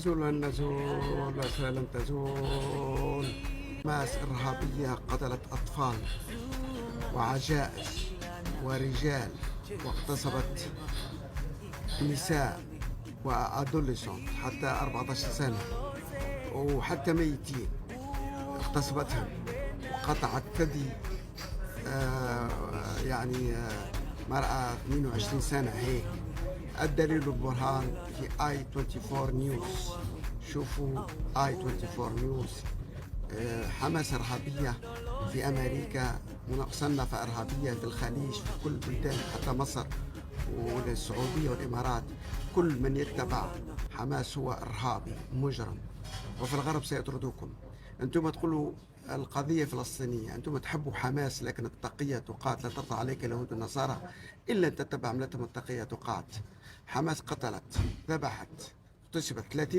تزول لن نزول، لن تزول. حماس إرهابية قتلت أطفال وعجائز ورجال، واغتصبت نساء وأدوليسون حتى 14 سنة، وحتى ميتين اغتصبتهم وقطعت ثدي مرأة 22 سنة هيك. الدليل والبرهان في آي 24 نيوز. شوفوا آي 24 نيوز. حماس إرهابية في أمريكا، مصنفة إرهابية في الخليج، في كل البلدان حتى مصر والسعودية والإمارات. كل من يتبع حماس هو إرهابي مجرم، وفي الغرب سيطردوكم. أنتم تقولوا القضية فلسطينية، أنتم تحبوا حماس، لكن التقية تقات. لا ترضى عليك اليهود والنصارى إلا أن تتبع ملتهم التقية تقات. حماس قتلت، ذبحت، اغتصبت 30